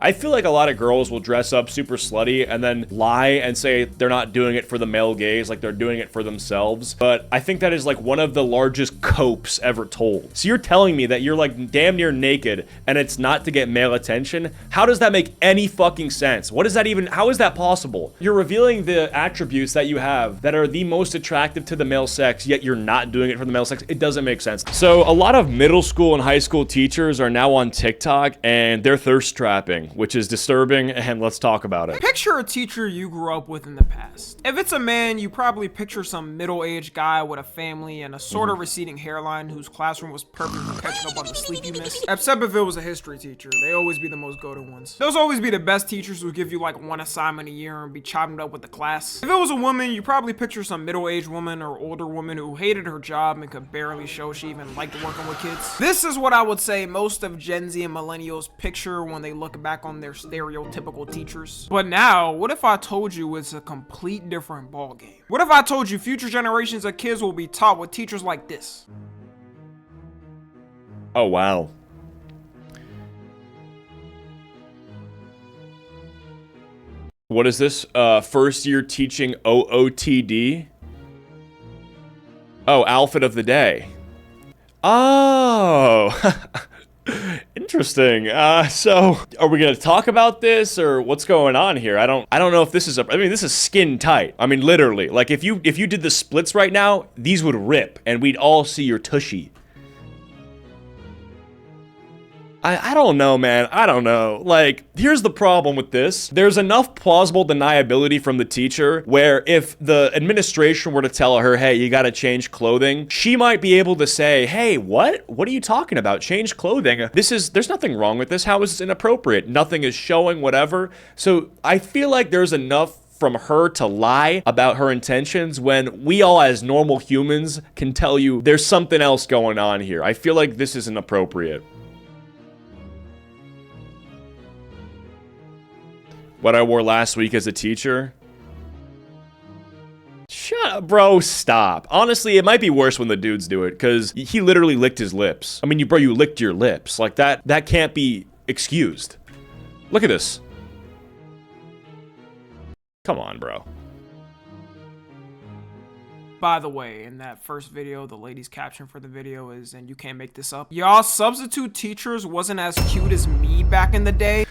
I feel like a lot of girls will dress up super slutty and then lie and say they're not doing it for the male gaze, like they're doing it for themselves. But I think that is like one of the largest copes ever told. So you're telling me that you're like damn near naked and it's not to get male attention? How does that make any fucking sense? What is that even, how is that possible? You're revealing the attributes that you have that are the most attractive to the male sex, yet you're not doing it for the male sex. It doesn't make sense. So a lot of middle school and high school teachers are now on TikTok and they're thirst trapping, which is disturbing, and let's talk about it. Picture a teacher you grew up with in the past. If it's a man, you probably picture some middle-aged guy with a family and a sort of receding hairline whose classroom was perfect for catching up on the sleep you missed. Except if it was a history teacher, they always be the most go-to ones. Those always be the best teachers who give you like one assignment a year and be chopping it up with the class. If it was a woman, you probably picture some middle-aged woman or older woman who hated her job and could barely show she even liked working with kids. This is what I would say most of Gen Z and millennials picture when they look back on their stereotypical teachers. But now, what if I told you it's a complete different ballgame? What if I told you future generations of kids will be taught with teachers like this? Oh, wow. What is this? First year teaching OOTD? Oh, outfit of the day. Oh, interesting. So are we gonna talk about this or what's going on here? I don't know if this is I mean, this is skin tight. I mean, literally, like if you did the splits right now, these would rip and we'd all see your tushy. I don't know, man. I don't know. Like, here's the problem with this. There's enough plausible deniability from the teacher where if the administration were to tell her, hey, you gotta change clothing, she might be able to say, hey, what? What are you talking about? Change clothing. There's nothing wrong with this. How is this inappropriate? Nothing is showing, whatever. So I feel like there's enough from her to lie about her intentions when we all as normal humans can tell you there's something else going on here. I feel like this is inappropriate. What I wore last week as a teacher? Shut up, bro. Stop. Honestly, it might be worse when the dudes do it, because he literally licked his lips. I mean, you licked your lips. Like, that can't be excused. Look at this. Come on, bro. By the way, in that first video, the lady's caption for the video is, and you can't make this up, y'all substitute teachers wasn't as cute as me back in the day.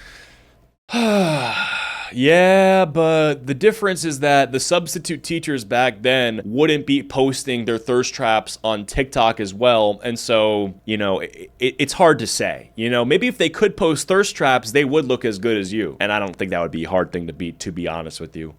Yeah, but the difference is that the substitute teachers back then wouldn't be posting their thirst traps on TikTok as well. And so, you know, it's hard to say. You know, maybe if they could post thirst traps, they would look as good as you. And I don't think that would be a hard thing to beat, to be honest with you.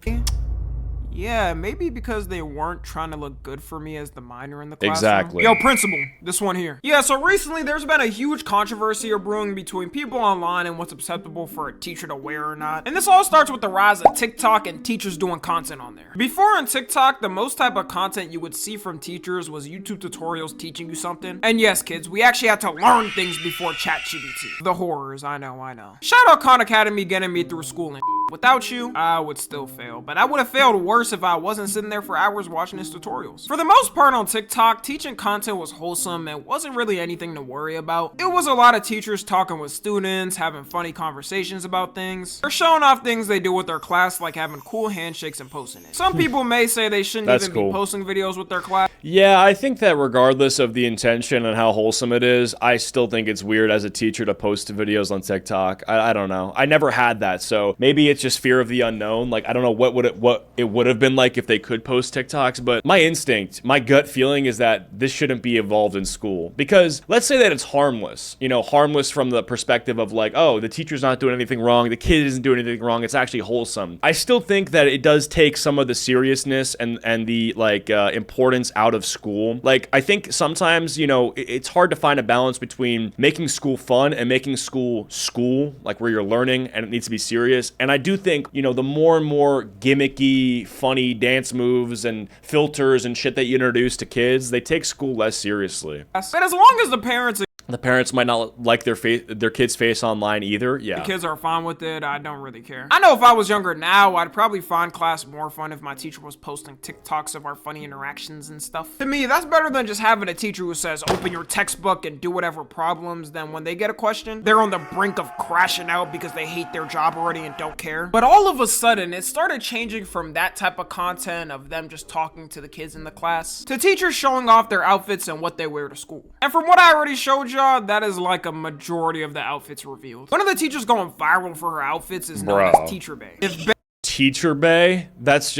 Yeah, maybe because they weren't trying to look good for me as the minor in the classroom. Exactly. Yo, principal, this one here. Yeah, so recently there's been a huge controversy brewing between people online and what's acceptable for a teacher to wear or not. And this all starts with the rise of TikTok and teachers doing content on there. Before on TikTok, the most type of content you would see from teachers was YouTube tutorials teaching you something. And yes, kids, we actually had to learn things before ChatGPT. The horrors, I know. Shout out Khan Academy getting me through school and without you, I would still fail. But I would have failed worse if I wasn't sitting there for hours watching his tutorials. For the most part on TikTok, teaching content was wholesome and wasn't really anything to worry about. It was a lot of teachers talking with students, having funny conversations about things, or showing off things they do with their class, like having cool handshakes and posting it. Some people may say they shouldn't even be posting videos with their class. Yeah, I think that regardless of the intention and how wholesome it is, I still think it's weird as a teacher to post videos on TikTok. I don't know. I never had that, so maybe it's just fear of the unknown. Like, I don't know what it would have been like if they could post TikToks, but my instinct, my gut feeling is that this shouldn't be involved in school. Because let's say that it's harmless, you know, harmless from the perspective of like, oh, the teacher's not doing anything wrong, the kid isn't doing anything wrong, it's actually wholesome. I still think that it does take some of the seriousness and the like importance out of school. Like, I think sometimes, you know, it's hard to find a balance between making school fun and making school, like where you're learning and it needs to be serious. And I do think, you know, the more and more gimmicky, funny dance moves and filters and shit that you introduce to kids, they take school less seriously. But as long as the parents The parents might not like their kid's face online either. Yeah. The kids are fine with it. I don't really care. I know if I was younger now, I'd probably find class more fun if my teacher was posting TikToks of our funny interactions and stuff. To me, that's better than just having a teacher who says, open your textbook and do whatever problems. Then when they get a question, they're on the brink of crashing out because they hate their job already and don't care. But all of a sudden, it started changing from that type of content of them just talking to the kids in the class to teachers showing off their outfits and what they wear to school. And from what I already showed y'all, that is like a majority of the outfits revealed. One of the teachers going viral for her outfits is known as Teacher Bay. If Teacher Bay? That's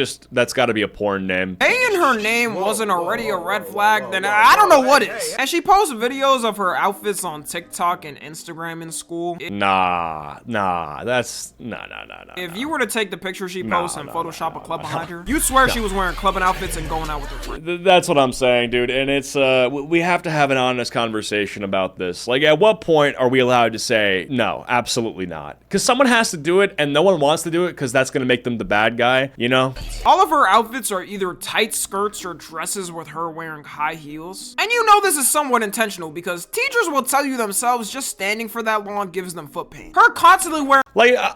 got to be a porn name. Bay in her name wasn't already a red flag, then I don't know what is. And she posts videos of her outfits on TikTok and Instagram in school. Nah, that's nah. If you were to take the picture she posts and Photoshop a club behind her, you'd swear she was wearing clubbing outfits and going out with her friends. That's what I'm saying, dude. And it's we have to have an honest conversation about this. Like, at what point are we allowed to say no? Absolutely not. Because someone has to do it, and no one wants to do it because that's gonna make them the bad guy, you know? All of her outfits are either tight skirts or dresses with her wearing high heels. And you know this is somewhat intentional because teachers will tell you themselves just standing for that long gives them foot pain. Her constantly wearing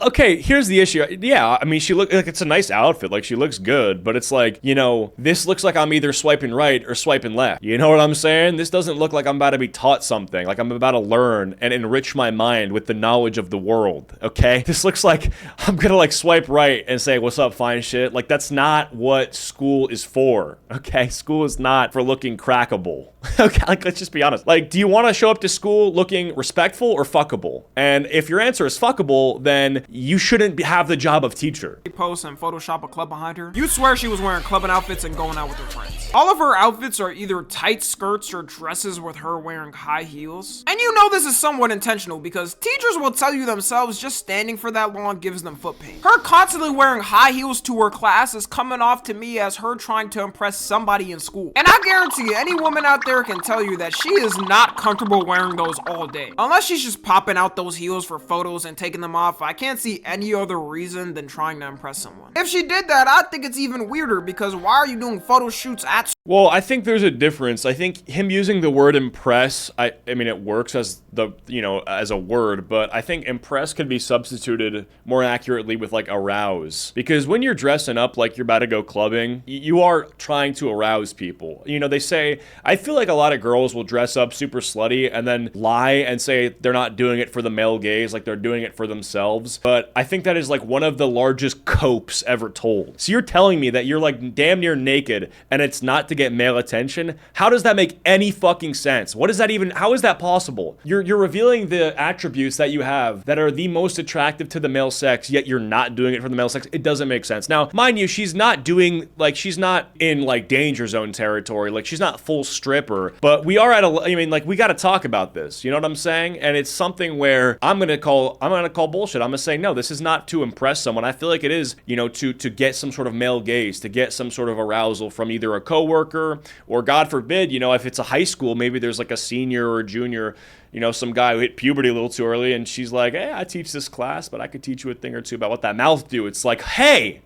okay, here's the issue. Yeah, I mean, she look like it's a nice outfit, like she looks good, but it's like, you know, this looks like I'm either swiping right or swiping left. You know what I'm saying? This doesn't look like I'm about to be taught something, like I'm about to learn and enrich my mind with the knowledge of the world, okay? This looks like I'm gonna like swipe right and say, what's up, fine shit? Like, that's not what school is for, okay? School is not for looking crackable. Okay, like, let's just be honest. Like, do you want to show up to school looking respectful or fuckable? And if your answer is fuckable, then you shouldn't have the job of teacher. Post and Photoshop a club behind her, you'd swear she was wearing clubbing outfits and going out with her friends. All of her outfits are either tight skirts or dresses with her wearing high heels. And you know this is somewhat intentional because teachers will tell you themselves just standing for that long gives them foot pain. Her constantly wearing high heels to her class is coming off to me as her trying to impress somebody in school. And I guarantee you, any woman out there can tell you that she is not comfortable wearing those all day. Unless she's just popping out those heels for photos and taking them off, I can't see any other reason than trying to impress someone. If she did that, I think it's even weirder because why are you doing photo shoots at school? Well, I think there's a difference. I think him using the word impress, I mean, it works as the, you know, as a word, but I think impress could be substituted more accurately with like arouse. Because when you're dressing up like you're about to go clubbing, you are trying to arouse people. You know, they say, I feel like a lot of girls will dress up super slutty and then lie and say they're not doing it for the male gaze, like they're doing it for themselves. But I think that is like one of the largest copes ever told. So you're telling me that you're like damn near naked and it's not to get male attention? How does that make any fucking sense? What is that even, how is that possible? You're revealing the attributes that you have that are the most attractive to the male sex, yet you're not doing it for the male sex. It doesn't make sense. Now, mind you, she's not doing, like, she's not in like danger zone territory. Like, she's not full stripper, but we are at a, I mean, like, we got to talk about this. You know what I'm saying? And it's something where I'm gonna call bullshit. I'm gonna say, no, this is not to impress someone. I feel like it is, you know, to get some sort of male gaze, to get some sort of arousal from either a coworker or, God forbid, you know, if it's a high school, maybe there's like a senior or a junior, you know, some guy who hit puberty a little too early and she's like, hey, I teach this class, but I could teach you a thing or two about what that mouth do. It's like, hey,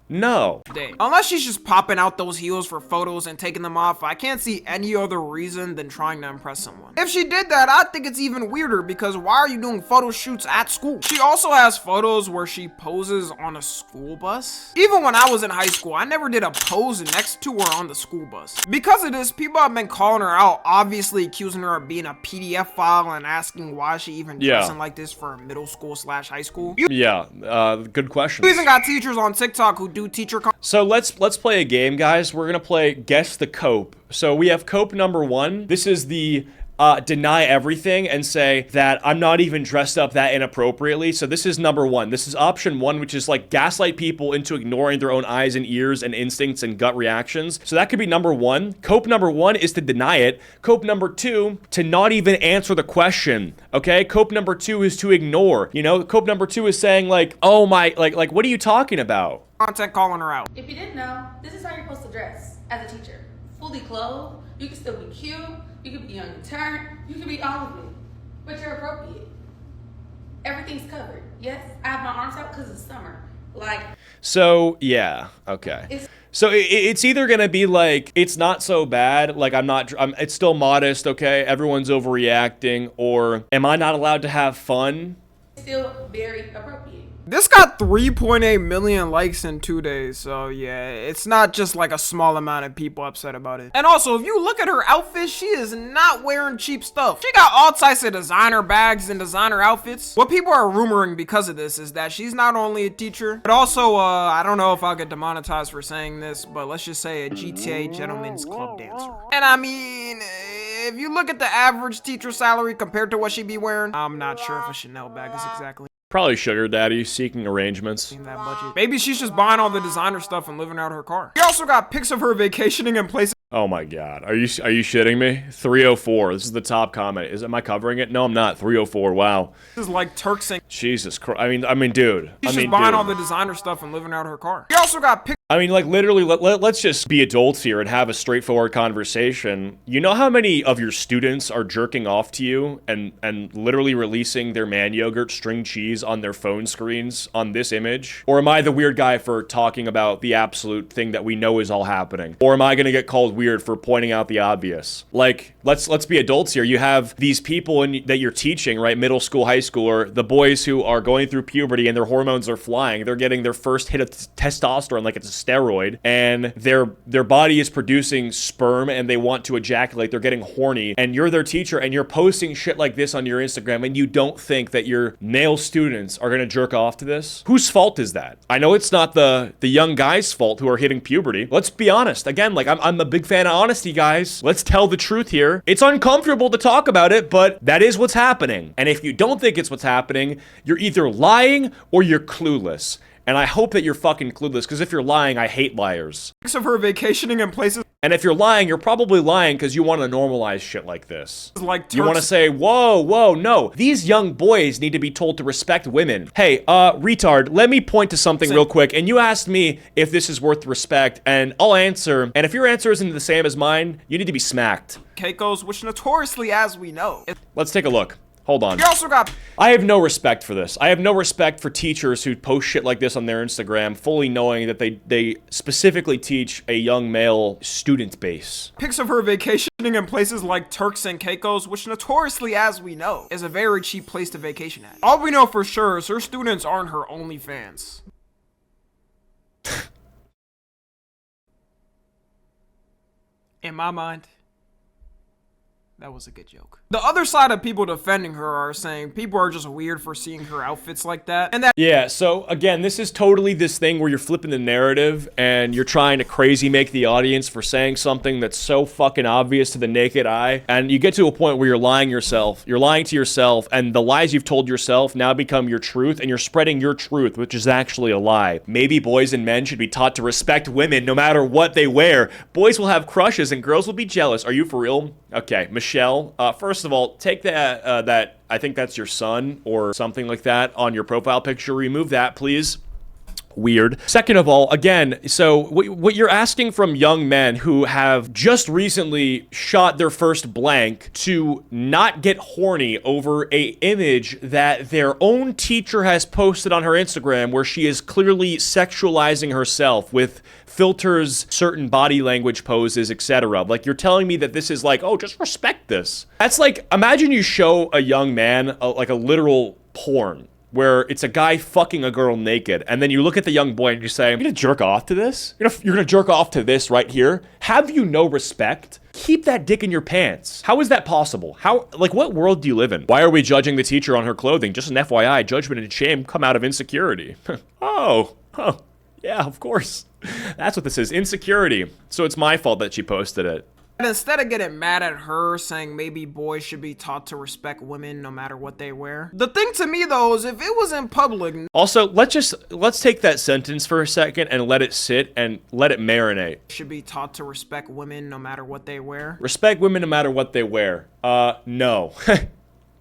no. Unless she's just popping out those heels for photos and taking them off, I can't see any other reason than trying to impress someone. If she did that, I think it's even weirder because why are you doing photo shoots at school? She also has photos where she poses on a school bus. Even when I was in high school, I never did a pose next to her on the school bus. Because of this, people have been calling her out, obviously accusing her of being a PDF file and asking why she even dressing like this for middle school / high school. Good question. You even got teachers on TikTok who do teacher So let's play a game, guys. We're gonna play Guess the Cope. So we have cope number 1. This is the deny everything and say that I'm not even dressed up that inappropriately. So this is number 1. This is option 1, which is like gaslight people into ignoring their own eyes and ears and instincts and gut reactions. So that could be number 1. Cope number 1 is to deny it. Cope number 2, to not even answer the question. Okay? Cope number 2 is to ignore. You know, cope number 2 is saying like, oh my, like what are you talking about? Content calling her out. If you didn't know, this is how you're supposed to dress as a teacher. Fully clothed, you can still be cute, you can be on your turn, you can be all of it, but you're appropriate. Everything's covered. Yes, I have my arms out because it's summer. Like, So, yeah, okay. it's So it's either gonna be like, it's not so bad, like it's still modest, okay, everyone's overreacting, or am I not allowed to have fun? still very appropriate. This got 3.8 million likes in 2 days, so yeah, it's not just like a small amount of people upset about it. And also, if you look at her outfit, she is not wearing cheap stuff. She got all types of designer bags and designer outfits. What people are rumoring because of this is that she's not only a teacher, but also, I don't know if I'll get demonetized for saying this, but let's just say a GTA Gentleman's Club dancer. And I mean, if you look at the average teacher salary compared to what she be wearing, I'm not sure if a Chanel bag is exactly Probably sugar daddy seeking arrangements. in that budget. Maybe she's just buying all the designer stuff and living out her car. We also got pics of her vacationing in places Oh my god, are you shitting me? 304, this is the top comment. Am I covering it? No, I'm not. 304, wow. like Turks and Jesus Christ, I mean, dude. she's just buying all the designer stuff and living out her car. We also got pics I mean, like, literally, let's just be adults here and have a straightforward conversation. You know how many of your students are jerking off to you and literally releasing their man yogurt string cheese on their phone screens on this image? Or am I the weird guy for talking about the absolute thing that we know is all happening? Or am I gonna get called weird for pointing out the obvious? Like, let's be adults here. You have these people that you're teaching, right? Middle school, high school, or the boys who are going through puberty and their hormones are flying. They're getting their first hit of testosterone like it's a steroid, and their body is producing sperm and they want to ejaculate. They're getting horny, and you're their teacher and you're posting shit like this on your Instagram, and you don't think that your male students are gonna jerk off to this? Whose fault is that? I know it's not the young guys' fault who are hitting puberty. Let's be honest. Again, like, I'm a big fan of honesty, guys. Let's tell the truth here. It's uncomfortable to talk about it, but that is what's happening. And if you don't think it's what's happening, you're either lying or you're clueless. And I hope that you're fucking clueless, because if you're lying, I hate liars. of her vacationing in places And if you're lying, you're probably lying because you want to normalize shit like this. like You want to Turks. say, whoa, no. These young boys need to be told to respect women. Hey, retard, let me point to something real quick. And you asked me if this is worth respect, and I'll answer. And if your answer isn't the same as mine, you need to be smacked. Keikos, which notoriously, as we know, Let's take a look. Hold on. we also got I have no respect for this. I have no respect for teachers who post shit like this on their Instagram, fully knowing that they specifically teach a young male student base. pics of her vacationing in places like Turks and Caicos, which notoriously, as we know, is a very cheap place to vacation at. All we know for sure is her students aren't her only fans. In my mind, that was a good joke. The other side of people defending her are saying people are just weird for seeing her outfits like that, and that Yeah, so again, this is totally this thing where you're flipping the narrative and you're trying to crazy make the audience for saying something that's so fucking obvious to the naked eye. And you get to a point where you're lying to yourself, and the lies you've told yourself now become your truth, and you're spreading your truth, which is actually a lie. Maybe boys and men should be taught to respect women no matter what they wear. Boys will have crushes and girls will be jealous. Are you for real? Okay, Michelle, first of all, take that I think that's your son or something like that on your profile picture. Remove that, please. Weird. Second of all, again, so what you're asking from young men who have just recently shot their first blank to not get horny over a image that their own teacher has posted on her Instagram where she is clearly sexualizing herself with filters, certain body language poses, etc. Like, you're telling me that this is like, oh, just respect this. That's like, imagine you show a young man like a literal porn where it's a guy fucking a girl naked, and then you look at the young boy and you say, you're gonna jerk off to this? You're gonna jerk off to this right here? Have you no respect? Keep that dick in your pants. How is that possible? What world do you live in? Why are we judging the teacher on her clothing? Just an FYI, judgment and shame come out of insecurity. Yeah, of course. That's what this is, insecurity. So it's my fault that she posted it. And instead of getting mad at her saying maybe boys should be taught to respect women no matter what they wear, the thing to me though is if it was in public. Also, let's take that sentence for a second and let it sit and let it marinate. Should be taught to respect women no matter what they wear. Respect women no matter what they wear. No.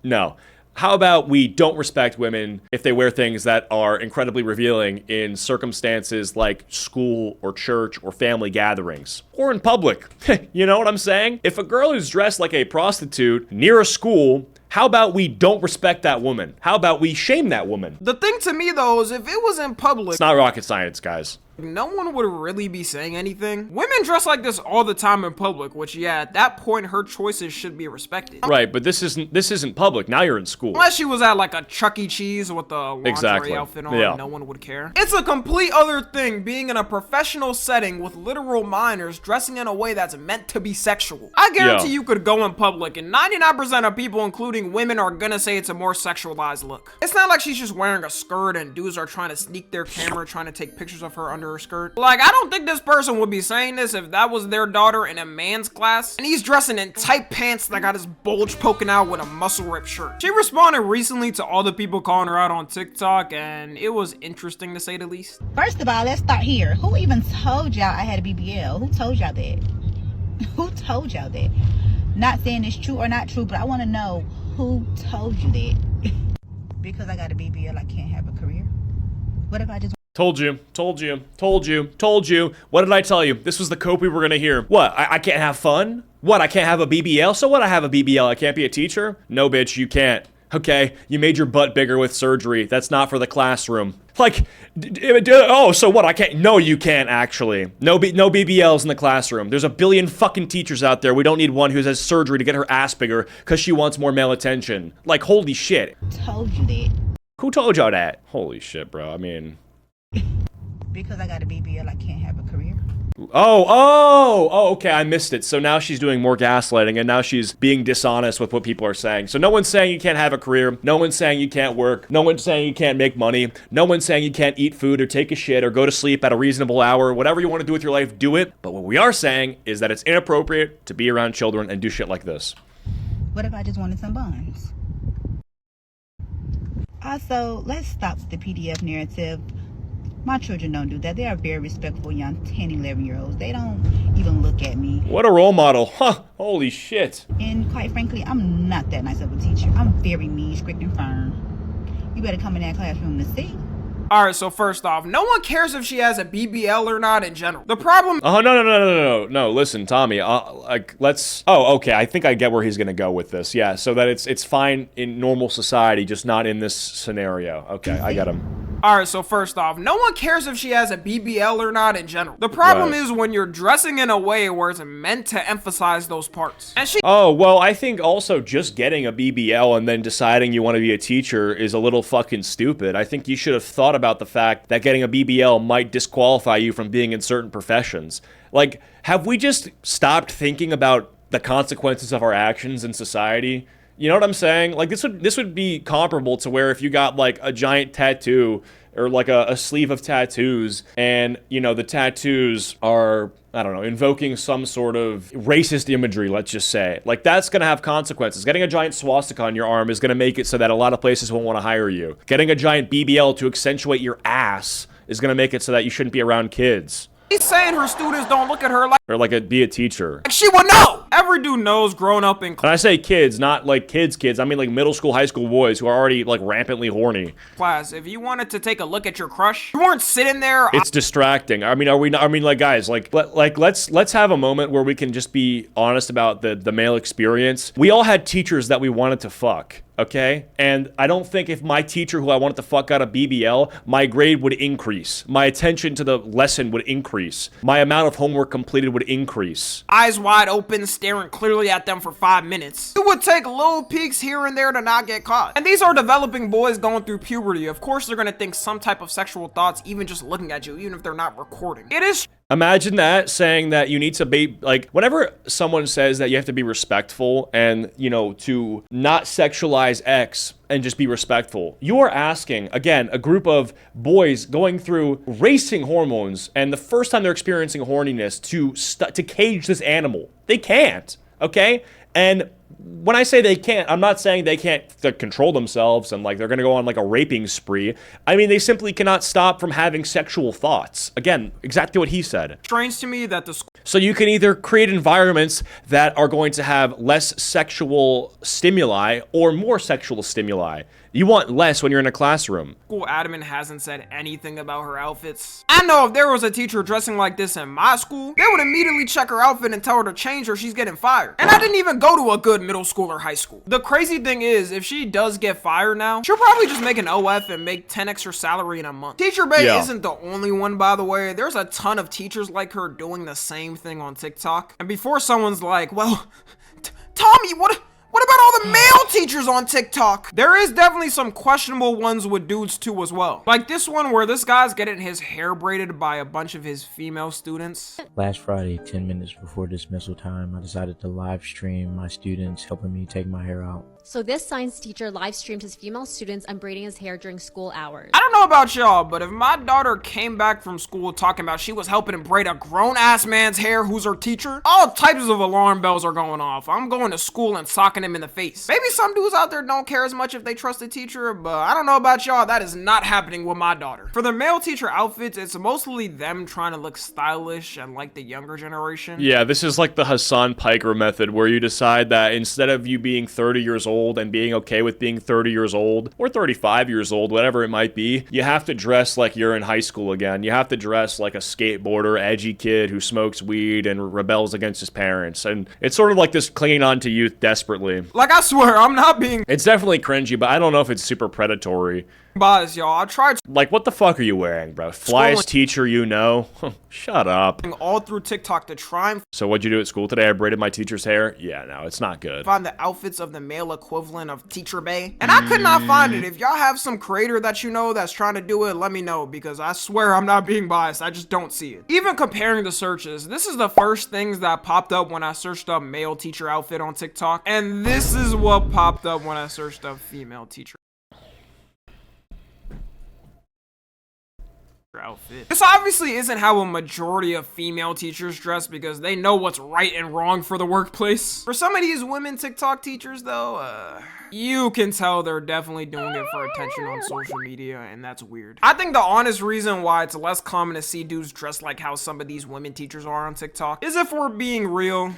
No. How about we don't respect women if they wear things that are incredibly revealing in circumstances like school or church or family gatherings or in public? You know what I'm saying? If a girl who's dressed like a prostitute near a school How about we don't respect that woman? How about we shame that woman? The thing to me though is if it was in public, It's not rocket science, guys. no one would really be saying anything. Women dress like this all the time in public, which yeah, at that point her choices should be respected. Right, but this isn't public. Now you're in school. Unless she was at like a Chuck E. Cheese with a lingerie outfit on, Yeah. no one would care. It's a complete other thing being in a professional setting with literal minors dressing in a way that's meant to be sexual. I guarantee you could go in public and 99% of people, including women, are gonna say it's a more sexualized look. It's not like she's just wearing a skirt and dudes are trying to sneak their camera, trying to take pictures of her under her skirt. Like, I don't think this person would be saying this if that was their daughter in a man's class and he's dressing in tight pants that got his bulge poking out with a muscle ripped shirt. She responded recently to all the people calling her out on TikTok and it was interesting to say the least. First of all, let's start here. Who even told y'all I had a BBL? Who told y'all that? Who told y'all that? Not saying it's true or not true, but I want to know who told you that. Because I got a BBL, I can't have a career. What if I just... Told you. What did I tell you? This was the cope we were gonna hear. What? I can't have fun? What? I can't have a BBL? So what? I have a BBL. I can't be a teacher? No, bitch, you can't. Okay, you made your butt bigger with surgery. That's not for the classroom. Like, oh, so what? I can't. No, you can't actually. No BBLs in the classroom. There's a billion fucking teachers out there. We don't need one who has surgery to get her ass bigger because she wants more male attention. Like, holy shit. Told you that. Who told y'all that? Holy shit, bro. I mean... Because I got a BBL, I can't have a career. Oh, okay, I missed it. So now she's doing more gaslighting, and now she's being dishonest with what people are saying. So no one's saying you can't have a career, no one's saying you can't work, no one's saying you can't make money, no one's saying you can't eat food or take a shit or go to sleep at a reasonable hour. Whatever you want to do with your life, do it. But what we are saying is that it's inappropriate to be around children and do shit like this. What if I just wanted some buns? Also, let's stop the PDF narrative. My children don't do that. They are very respectful young 10, 11-year-olds. They don't even look at me. What a role model. Huh. Holy shit. And quite frankly, I'm not that nice of a teacher. I'm very mean, strict, and firm. You better come in that classroom to see. Alright, so first off, no one cares if she has a BBL or not in general. The problem- Oh, no, listen, Tommy, like, let's... Oh, okay, I think I get where he's gonna go with this. Yeah, so that it's fine in normal society, just not in this scenario. Okay, I get him. Alright, so first off, no one cares if she has a BBL or not in general. The problem is when you're dressing in a way where it's meant to emphasize those parts. And she- Oh, well, I think also just getting a BBL and then deciding you want to be a teacher is a little fucking stupid. I think you should have thought about the fact that getting a BBL might disqualify you from being in certain professions. Like, have we just stopped thinking about the consequences of our actions in society? You know what I'm saying? Like, this would be comparable to where if you got, like, a giant tattoo or, like, a sleeve of tattoos and, you know, the tattoos are, I don't know, invoking some sort of racist imagery, let's just say. Like, that's gonna have consequences. Getting a giant swastika on your arm is gonna make it so that a lot of places won't want to hire you. Getting a giant BBL to accentuate your ass is gonna make it so that you shouldn't be around kids. She's saying her students don't look at her like- Or, like, be a teacher. she would know! Every dude knows growing up in And I say kids, not like kids, I mean like middle school, high school boys who are already like rampantly horny. class, if you wanted to take a look at your crush, you weren't sitting there- It's distracting. I mean, are we not, I mean, like, guys, let's have a moment where we can just be honest about the male experience. We all had teachers that we wanted to fuck. Okay? And I don't think if my teacher who I wanted to fuck got a BBL, my grade would increase. My attention to the lesson would increase. My amount of homework completed would increase. eyes wide open, staring clearly at them for 5 minutes. You would take little peeks here and there to not get caught. And these are developing boys going through puberty. Of course, they're gonna think some type of sexual thoughts, even just looking at you, even if they're not recording. It is- Imagine that, saying that you need to be, like, whenever someone says that you have to be respectful and, you know, to not sexualize X and just be respectful, you are asking, again, a group of boys going through racing hormones and the first time they're experiencing horniness to cage this animal. They can't, okay? And when I say they can't, I'm not saying they can't control themselves and like they're gonna go on like a raping spree. I mean, they simply cannot stop from having sexual thoughts. Again, exactly what he said. strange to me that the school So you can either create environments that are going to have less sexual stimuli or more sexual stimuli. You want less when you're in a classroom. School admin hasn't said anything about her outfits. I know if there was a teacher dressing like this in my school, they would immediately check her outfit and tell her to change or she's getting fired. And I didn't even go to a good middle school or high school. The crazy thing is, if she does get fired now, she'll probably just make an OF and make 10 extra salary in a month. Teacher Bay isn't the only one, by the way. There's a ton of teachers like her doing the same thing on TikTok. And before someone's like, well, Tommy, what about all the male teachers on TikTok? There is definitely some questionable ones with dudes too as well. Like this one where this guy's getting his hair braided by a bunch of his female students. Last Friday, 10 minutes before dismissal time, I decided to live stream my students helping me take my hair out. So this science teacher live streamed his female students unbraiding his hair during school hours. I don't know about y'all, but if my daughter came back from school talking about she was helping him braid a grown-ass man's hair who's her teacher, all types of alarm bells are going off. I'm going to school and socking him in the face. Maybe some dudes out there don't care as much if they trust a teacher, but I don't know about y'all, that is not happening with my daughter. For the male teacher outfits, it's mostly them trying to look stylish and like the younger generation. Yeah, this is like the Hassan Piker method, where you decide that instead of you being 30 years old and being okay with being 30 years old or 35 years old, whatever it might be, you have to dress like you're in high school again. You have to dress like a skateboarder, edgy kid who smokes weed and rebels against his parents. And it's sort of like this clinging on to youth desperately. Like, I swear, I'm not being It's definitely cringy, but I don't know if it's super predatory. biased, y'all. I tried Like, what the fuck are you wearing, bro? Flyest teacher you know? Shut up. all through TikTok to try and So what'd you do at school today? I braided my teacher's hair? Yeah, no, it's not good. find the outfits of the male equivalent of Teacher Bay, and I could not find it. If y'all have some creator that you know that's trying to do it, let me know, because I swear I'm not being biased. I just don't see it. Even comparing the searches, this is the first things that popped up when I searched up male teacher outfit on TikTok, and this is what popped up when I searched up female teacher outfit. This obviously isn't how a majority of female teachers dress, because they know what's right and wrong for the workplace. For some of these women TikTok teachers though, you can tell they're definitely doing it for attention on social media, and that's weird. I think the honest reason why it's less common to see dudes dressed like how some of these women teachers are on TikTok is, if we're being real,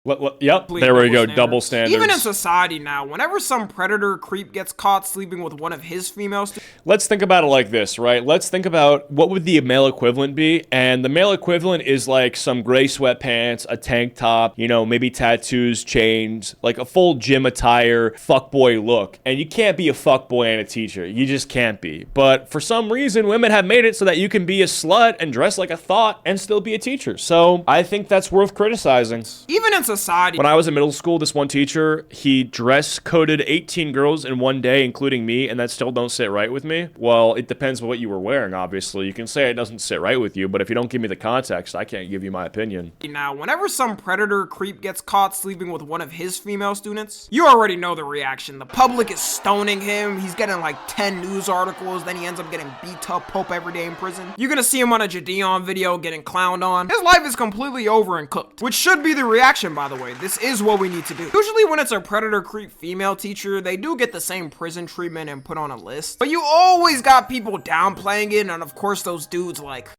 Yep, there we go, double standards. Even in society now, whenever some predator creep gets caught sleeping with one of his female students. Let's think about it like this, right? Let's think about what would the male equivalent be, and the male equivalent is like some gray sweatpants, a tank top, you know, maybe tattoos, chains, like a full gym attire, fuckboy look. And you can't be a fuckboy and a teacher. You just can't be. But for some reason, women have made it so that you can be a slut and dress like a thought and still be a teacher. So I think that's worth criticizing. Even in society. When I was in middle school, this one teacher, he dress coded 18 girls in one day, including me, and that still don't sit right with me. Well, it depends on what you were wearing, obviously. You can say it doesn't sit right with you, but if you don't give me the context, I can't give you my opinion. Now, whenever some predator creep gets caught sleeping with one of his female students, you already know the reaction. The public is stoning him. He's getting like 10 news articles. Then he ends up getting beat up Pope every day in prison. You're gonna see him on a Jadeon video getting clowned on. His life is completely over and cooked, which should be the reaction, by the way. This is what we need to do. Usually when it's a predator creep female teacher, they do get the same prison treatment and put on a list. But you always got people downplaying it, and of course those dudes like,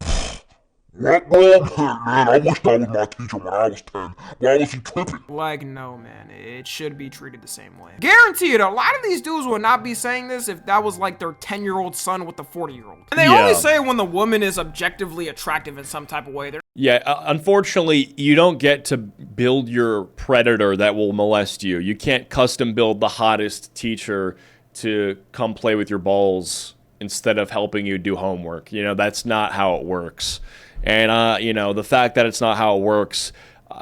What wrong here, man? I wish that was my teacher when I was 10. Why was he tripping? like, no, man, it should be treated the same way. Guarantee it, a lot of these dudes would not be saying this if that was like their 10-year-old son with a 40-year-old. And they only say it when the woman is objectively attractive in some type of way. Yeah, unfortunately, you don't get to build your predator that will molest you. You can't custom build the hottest teacher to come play with your balls instead of helping you do homework. You know, that's not how it works. And, you know, the fact that it's not how it works,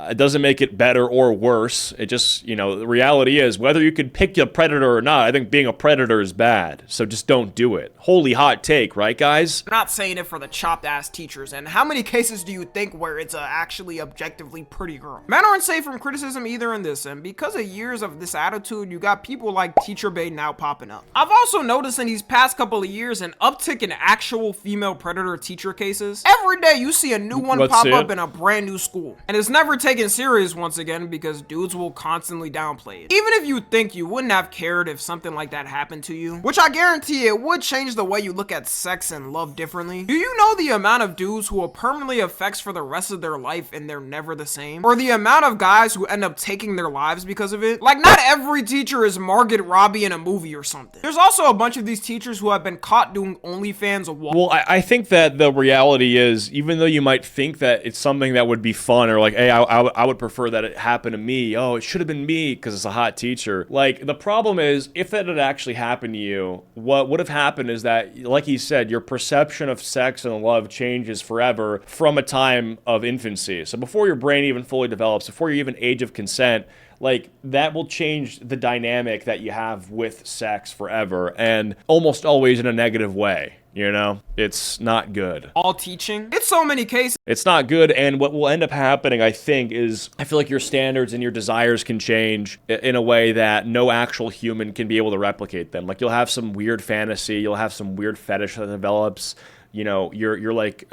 it doesn't make it better or worse. It just, you know, the reality is, whether you could pick your predator or not, I think being a predator is bad. So just don't do it. Holy hot take, right, guys? I'm not saying it for the chopped ass teachers. And how many cases do you think where it's a actually objectively pretty girl? Men aren't safe from criticism either in this, and because of years of this attitude, you got people like Teacher Bay now popping up. I've also noticed in these past couple of years an uptick in actual female predator teacher cases. Every day you see a new one pop up in a brand new school, and it's never taken serious once again because dudes will constantly downplay it. Even if you think you wouldn't have cared if something like that happened to you, which I guarantee it would change the way you look at sex and love differently. Do you know the amount of dudes who will permanently affects for the rest of their life and they're never the same? Or the amount of guys who end up taking their lives because of it? Like, not every teacher is Margot Robbie in a movie or something. There's also a bunch of these teachers who have been caught doing OnlyFans. Well, I think that the reality is, even though you might think that it's something that would be fun, or like, hey, I would prefer that it happened to me. Oh, it should have been me because it's a hot teacher. Like, the problem is, if that had actually happened to you, what would have happened is that, like he said, your perception of sex and love changes forever from a time of infancy. So before your brain even fully develops, before you even age of consent, like, that will change the dynamic that you have with sex forever, and almost always in a negative way. You know, it's not good. All teaching, it's so many cases. It's not good, and what will end up happening, I think, is I feel like your standards and your desires can change in a way that no actual human can be able to replicate them. Like, you'll have some weird fantasy, you'll have some weird fetish that develops. You know, you're like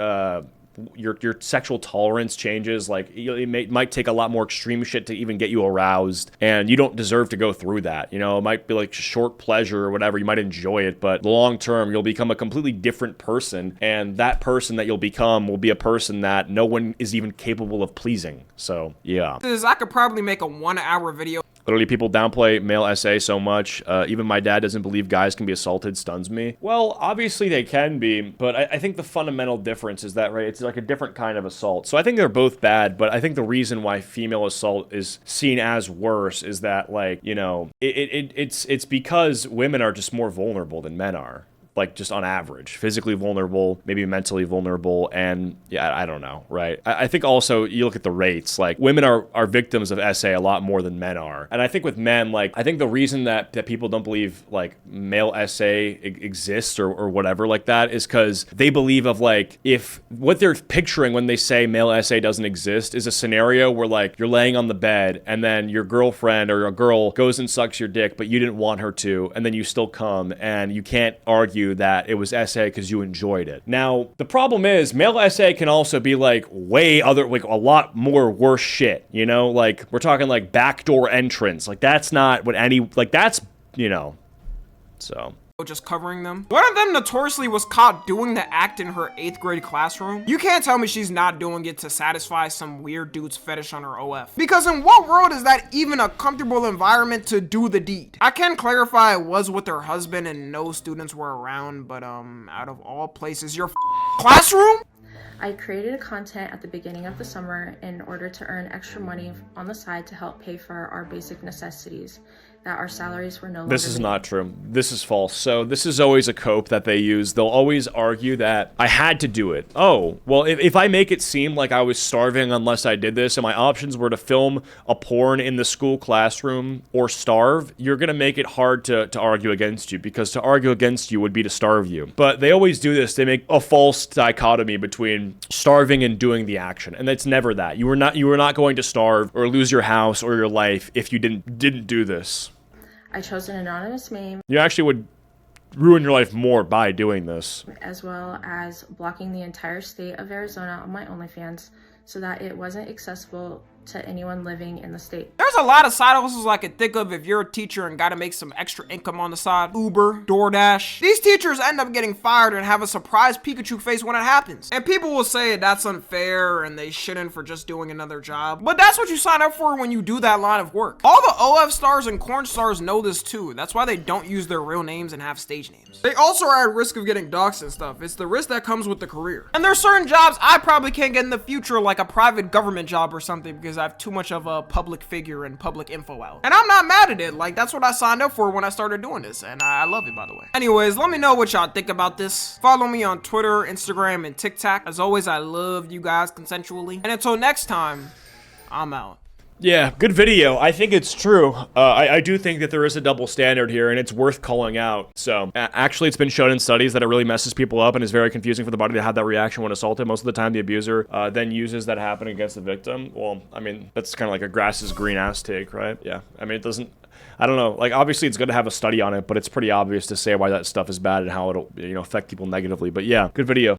your sexual tolerance changes. Like, it might take a lot more extreme shit to even get you aroused, and you don't deserve to go through that. You know, it might be like short pleasure or whatever. You might enjoy it, but long term, you'll become a completely different person, and that person that you'll become will be a person that no one is even capable of pleasing. So, yeah. I could probably make a 1-hour video. Literally, people downplay male SA so much. Even my dad doesn't believe guys can be assaulted, stuns me. Well, obviously they can be, but I think the fundamental difference is that, right, it's like a different kind of assault. So I think they're both bad, but I think the reason why female assault is seen as worse is that, like, you know, it's because women are just more vulnerable than men are. Like, just on average, physically vulnerable, maybe mentally vulnerable, and yeah, I don't know, right? I think also you look at the rates, like, women are victims of SA a lot more than men are. And I think with men, like, I think the reason that people don't believe, like, male SA exists or whatever like that is because they believe of, like, if what they're picturing when they say male SA doesn't exist is a scenario where, like, you're laying on the bed and then your girlfriend or a girl goes and sucks your dick, but you didn't want her to, and then you still come, and you can't argue that it was SA because you enjoyed it. Now, the problem is, male SA can also be like like a lot more worse shit, you know? Like, we're talking like backdoor entrance. Like, that's not what that's, you know, so. Just covering them. One of them notoriously was caught doing the act in her 8th grade classroom. You can't tell me she's not doing it to satisfy some weird dude's fetish on her OF. Because in what world is that even a comfortable environment to do the deed? I can clarify it was with her husband and no students were around, but out of all places, your classroom? I created content at the beginning of the summer in order to earn extra money on the side to help pay for our basic necessities that our salaries were no longer. This is not true. This is false. So this is always a cope that they use. They'll always argue that I had to do it. Oh, well, if I make it seem like I was starving unless I did this and my options were to film a porn in the school classroom or starve, you're going to make it hard to argue against you, because to argue against you would be to starve you. But they always do this. They make a false dichotomy between starving and doing the action. And it's never that. You were not going to starve or lose your house or your life if you didn't do this. I chose an anonymous name. You actually would ruin your life more by doing this. As well as blocking the entire state of Arizona on my OnlyFans so that it wasn't accessible to anyone living in the state. There's a lot of side hustles I could think of if you're a teacher and gotta make some extra income on the side. Uber, DoorDash. These teachers end up getting fired and have a surprise Pikachu face when it happens. And people will say that's unfair and they shouldn't for just doing another job. But that's what you sign up for when you do that line of work. All the OF stars and corn stars know this too. That's why they don't use their real names and have stage names. They also are at risk of getting doxxed and stuff. It's the risk that comes with the career. And there's certain jobs I probably can't get in the future, like a private government job or something, because I have too much of a public figure and public info out. And I'm not mad at it. Like, that's what I signed up for when I started doing this, and I love it, by the way. Anyways, let me know what y'all think about this. Follow me on Twitter, Instagram, and TikTok. As always, I love you guys consensually. And until next time, I'm out. Yeah, good video. I think it's true. I do think that there is a double standard here, and it's worth calling out. So, actually, it's been shown in studies that it really messes people up and is very confusing for the body to have that reaction when assaulted. Most of the time, the abuser then uses that happening against the victim. Well, I mean, that's kind of like a grass is green ass take, right? Yeah. I mean, it doesn't... I don't know. Like, obviously, it's good to have a study on it, but it's pretty obvious to say why that stuff is bad and how it'll, affect people negatively. But yeah, good video.